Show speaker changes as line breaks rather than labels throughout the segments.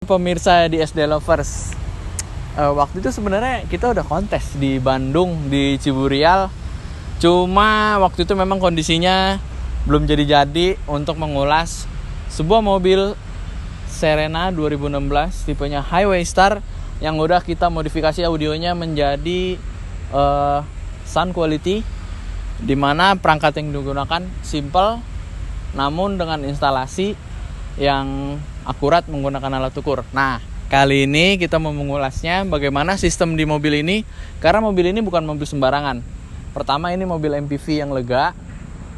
pemirsa di SD Lovers. Waktu itu sebenarnya kita udah kontes di Bandung, di Ciburial. Cuma waktu itu memang kondisinya belum jadi untuk mengulas sebuah mobil Serena 2016 tipenya Highway Star yang udah kita modifikasi audionya menjadi sound quality, dimana perangkat yang digunakan simple namun dengan instalasi yang akurat menggunakan alat ukur. Nah, kali ini kita mau mengulasnya bagaimana sistem di mobil ini, karena mobil ini bukan mobil sembarangan. Pertama, ini mobil MPV yang lega.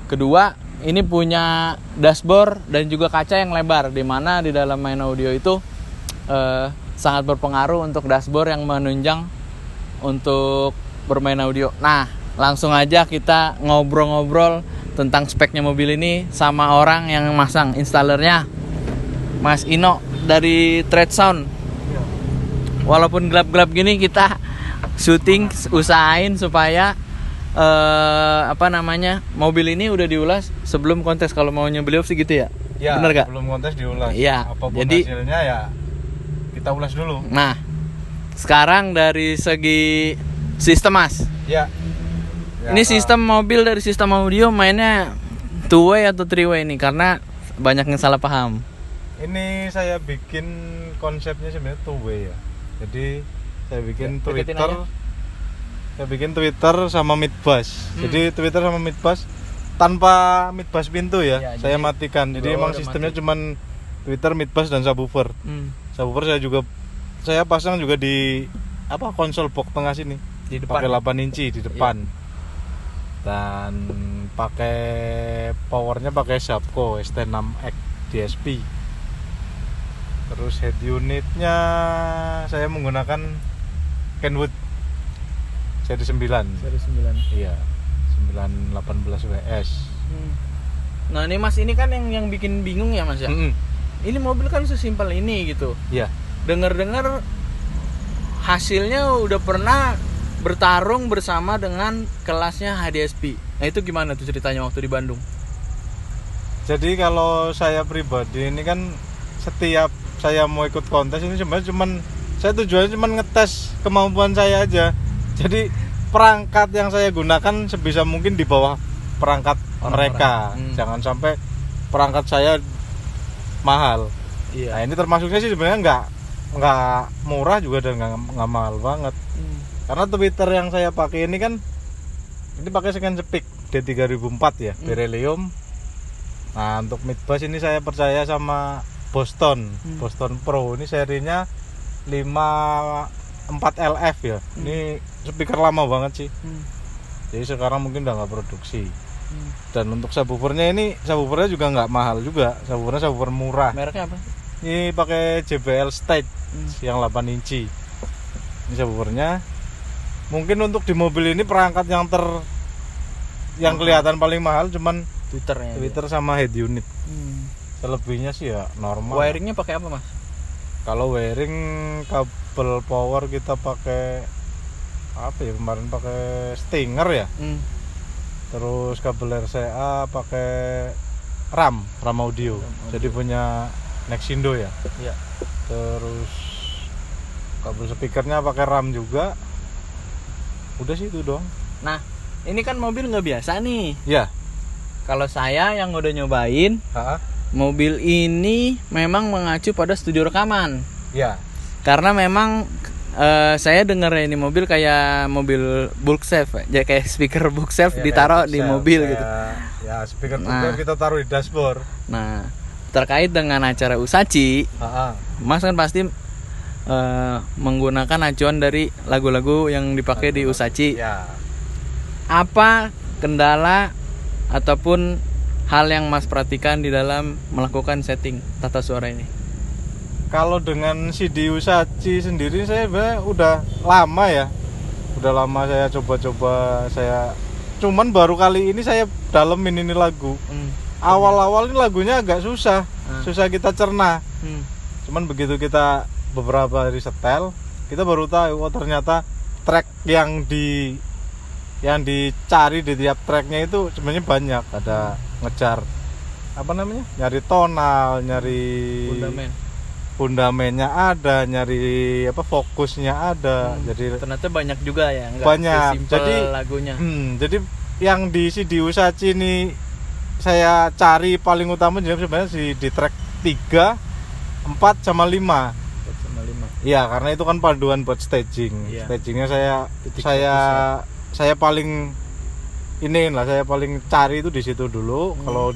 Kedua, ini punya dashboard dan juga kaca yang lebar, di mana di dalam main audio itu sangat berpengaruh untuk dashboard yang menunjang untuk bermain audio. Nah, langsung aja kita ngobrol-ngobrol tentang speknya mobil ini sama orang yang masang, installernya, Mas Ino dari Trade Sound. Walaupun gelap-gelap gini, kita syuting usahain supaya mobil ini udah diulas sebelum kontes. Kalau maunya beliau sih gitu ya.
Ya,
bener gak?
Sebelum kontes diulas.
Iya.
Apapun
Jadi
hasilnya ya kita ulas dulu.
Nah, sekarang dari segi sistem, Mas.
Ya.
Ini sistem mobil dari sistem audio mainnya 2-way atau 3-way nih, karena banyak yang salah paham.
Ini saya bikin konsepnya sebenarnya 2-way ya. Jadi saya bikin Twitter sama mid bass. Jadi Twitter sama mid bass tanpa mid bass pintu ya. Saya matikan. Jadi emang sistemnya cuman Twitter, mid bass dan subwoofer. Subwoofer saya pasang juga di konsol box tengah sini. Di depan. Pakai 8 inci di depan. Dan pakai powernya pakai Zapco ST6X DSP. Terus head unitnya saya menggunakan Kenwood seri 9. Iya. 918 WS.
Nah, ini Mas, ini kan yang bikin bingung ya, Mas ya. Ini mobil kan sesimpel ini gitu.
Iya.
Dengar-dengar hasilnya udah pernah bertarung bersama dengan kelasnya HDSP. Nah, itu gimana tuh ceritanya waktu di Bandung?
Jadi kalau saya pribadi ini kan setiap saya mau ikut kontes ini sebenarnya saya tujuannya cuma ngetes kemampuan saya aja. Jadi perangkat yang saya gunakan sebisa mungkin di bawah perangkat mereka. Jangan sampai perangkat saya mahal. Iya. Nah, ini termasuknya sih sebenarnya nggak murah juga dan nggak mahal banget. Karena Twitter yang saya pakai ini kan pakai second speak D3004 ya, beryllium. Nah, untuk mid bass ini saya percaya sama Boston Pro. Ini serinya 54LF ya. Ini speaker lama banget sih. Jadi sekarang mungkin udah nggak produksi. Dan untuk subwoofernya juga nggak mahal juga. Subwoofer murah.
Mereknya apa?
Ini pakai JBL Stage yang 8 inci. Ini subwoofernya. Mungkin untuk di mobil ini perangkat yang kelihatan paling mahal cuman Twitter sama head unit. Selebihnya sih ya normal.
Wiringnya pakai apa, Mas?
Kalau wiring kabel power kita pakai kemarin pakai Stinger ya. Terus kabel RCA pakai RAM audio. Jadi punya Nexindo ya. Iya. Terus kabel speakernya pakai RAM juga. Udah sih itu doang.
Nah, ini kan mobil nggak biasa nih.
Ya.
Kalau saya yang udah nyobain, mobil ini memang mengacu pada studio rekaman.
Ya.
Karena memang saya dengar ini mobil kayak mobil bulk safe, ya kayak speaker bulk safe ditaruh di mobil gitu.
Ya, speaker kita taruh di dashboard.
Nah, terkait dengan acara Usaci, Mas kan pasti menggunakan acuan dari lagu-lagu yang dipakai di Usaci.
Ya.
Apa kendala ataupun hal yang Mas perhatikan di dalam melakukan setting tata suara ini?
Kalau dengan CD Usaci sendiri saya udah lama ya. Udah lama saya coba-coba, cuman baru kali ini saya dalemin ini lagu. Awal-awal ini lagunya agak susah kita cerna. Cuman begitu kita beberapa hari setel, kita baru tahu ternyata track yang dicari di tiap tracknya itu sebenarnya banyak. Ada ngejar nyari tonal, nyari fundamennya ada, nyari apa fokusnya ada. Jadi
ternyata banyak juga ya, nggak
banyak.
sesimpel
Jadi
lagunya.
Jadi yang di CD Usachi ini saya cari paling utama sebenarnya di track 3, 4 sama 5.
4 sama 5.
Iya, karena itu kan panduan buat staging.
Iya.
Stagingnya
Titik
saya paling saya paling cari itu di situ dulu. Kalau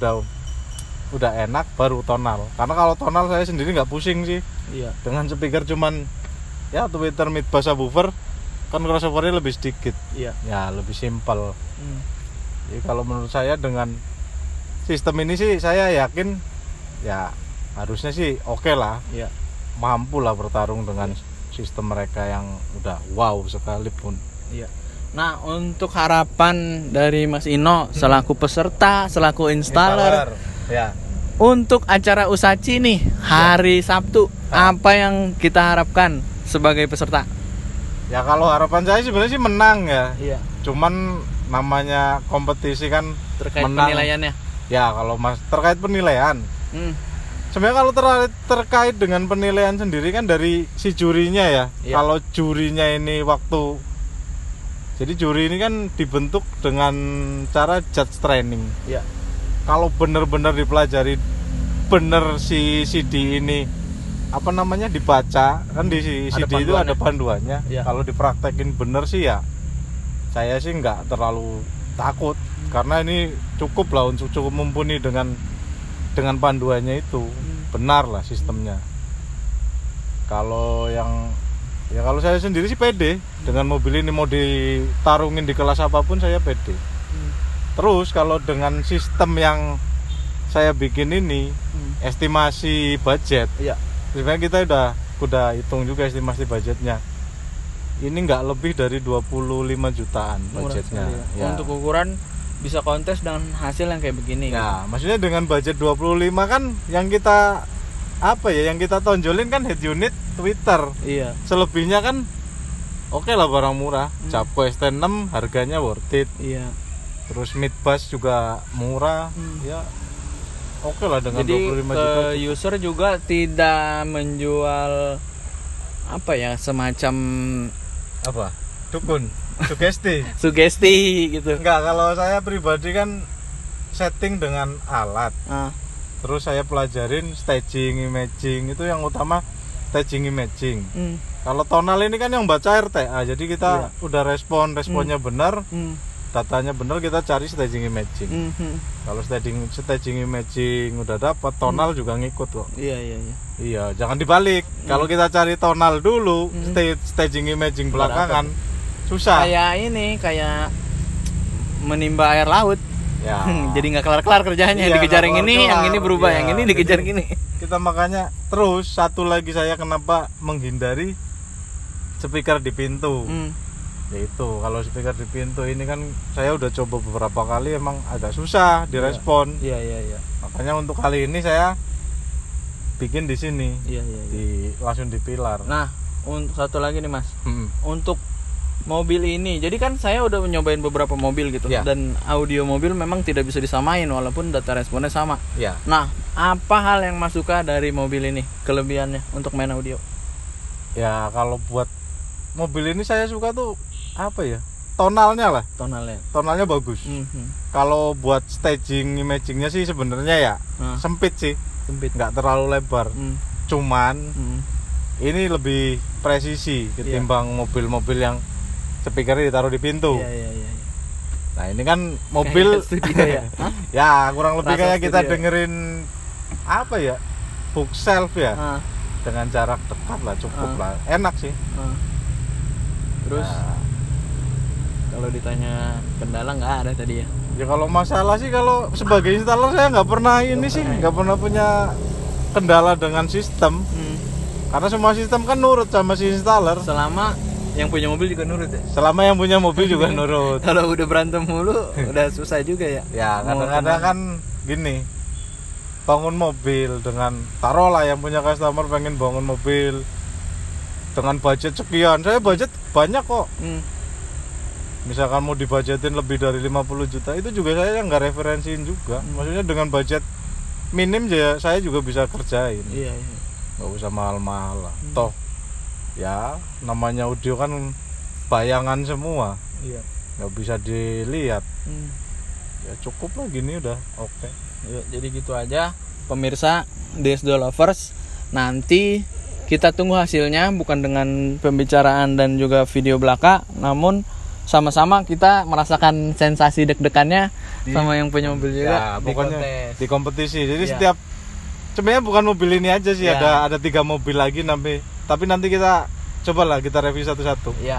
udah enak baru tonal. Karena kalau tonal saya sendiri nggak pusing sih.
Iya.
Dengan speaker cuman ya tweeter mid bass subwoofer, kan crossovernya lebih sedikit.
Iya.
Ya lebih simpel. Jadi kalau menurut saya dengan sistem ini sih saya yakin ya harusnya sih oke lah.
Iya.
Mampu lah bertarung dengan sistem mereka yang udah wow sekalipun.
Iya. Nah, untuk harapan dari Mas Ino selaku peserta, selaku installer,
ya.
untuk acara Usachi nih hari Sabtu, apa yang kita harapkan sebagai peserta?
Ya kalau harapan saya sebenarnya sih menang ya.
Iya.
Cuman namanya kompetisi kan
Terkait
menang.
penilaiannya.
Ya kalau terkait penilaian. Sebenarnya kalau terkait dengan penilaian sendiri kan dari si jurinya ya.
Iya.
Kalau jurinya ini jadi juri ini kan dibentuk dengan cara judge training.
Iya.
Kalau benar-benar dipelajari bener si CD ini apa namanya dibaca kan di CD itu ada panduannya.
Iya.
Kalau dipraktekin bener sih ya saya sih nggak terlalu takut karena ini cukup lah untuk cukup mumpuni dengan panduannya itu. Benar lah sistemnya. Kalau kalau saya sendiri sih pede dengan mobil ini, mau ditarungin di kelas apapun saya pede. Terus kalau dengan sistem yang saya bikin ini estimasi budget,
Iya.
sebenarnya kita udah hitung juga estimasi budgetnya. Ini nggak lebih dari 25 jutaan budgetnya.
Ya. Untuk ukuran bisa kontes dengan hasil yang kayak begini.
Ya, maksudnya dengan budget 25 kan yang kita yang kita tonjolin kan head unit tweeter.
Iya.
Selebihnya kan oke lah barang murah. Japo ST6 harganya worth it.
Iya.
Terus mid bass juga murah. Ya oke lah dengan
jadi
25 juta.
Jadi user juga tidak menjual semacam
dukun,
sugesti gitu.
Enggak, kalau saya pribadi kan setting dengan alat. Terus saya pelajarin staging, imaging, itu yang utama staging, imaging. Kalau tonal ini kan yang baca RTA, jadi kita udah responnya benar, datanya benar, kita cari staging, imaging. Kalau staging, imaging udah dapat, tonal juga ngikut kok. Iya, jangan dibalik. Kalau kita cari tonal dulu, staging, imaging belakangan, susah.
Kayak menimba air laut.
Ya.
Jadi nggak kelar-kelar kerjanya, dikejar yang ini, yang ini berubah, yang ini dikejar gini.
Kita makanya terus satu lagi saya kenapa menghindari speaker di pintu. Yaitu kalau speaker di pintu ini kan saya udah coba beberapa kali emang agak susah direspon.
Iya.
Makanya untuk kali ini saya bikin di sini.
Iya.
Langsung di pilar.
Nah, untuk satu lagi nih Mas. Untuk mobil ini, jadi kan saya udah nyobain beberapa mobil gitu, dan audio mobil memang tidak bisa disamain walaupun data responnya sama. Nah, apa hal yang Mas suka dari mobil ini, kelebihannya untuk main audio?
Ya kalau buat mobil ini saya suka tuh tonalnya bagus. Kalau buat staging, imagingnya sih sebenarnya sempit sih, nggak terlalu lebar. Cuman ini lebih presisi ketimbang mobil-mobil yang speakernya ditaruh di pintu.
Iya.
Nah ini kan mobil
studio ya.
Ya kurang lebih
Rasa
kayak kita
studio.
dengerin bookshelf ya. Dengan jarak dekat lah cukup lah, enak sih.
Terus kalau ditanya kendala nggak ada tadi ya?
Ya kalau masalah sih, kalau sebagai installer saya nggak pernah nggak pernah punya kendala dengan sistem. Karena semua sistem kan nurut sama si installer.
Selama yang punya mobil juga nurut ya?
Selama yang punya mobil juga nurut.
Kalau udah berantem mulu, udah susah juga ya?
Ya kadang-kadang kan gini, bangun mobil dengan, taruhlah yang punya customer pengen bangun mobil dengan budget sekian, saya budget banyak kok. Misalkan mau dibajetin lebih dari 50 juta, itu juga saya nggak referensiin juga. Maksudnya dengan budget minim saya juga bisa kerjain.
Iya.
nggak usah mahal-mahal lah. Toh ya namanya audio kan bayangan semua,
Iya.
nggak bisa dilihat. Ya cukup lah gini udah oke.
Ya, jadi gitu aja pemirsa DSD Lovers. Nanti kita tunggu hasilnya, bukan dengan pembicaraan dan juga video belaka, namun sama-sama kita merasakan sensasi deg-degannya sama yang punya mobil juga
Ya pokoknya
kontes.
di kompetisi. Jadi
Ya.
setiap sebenarnya bukan mobil ini aja sih,
Ya.
ada 3 mobil lagi tapi nanti kita cobalah kita review satu-satu.
Ya,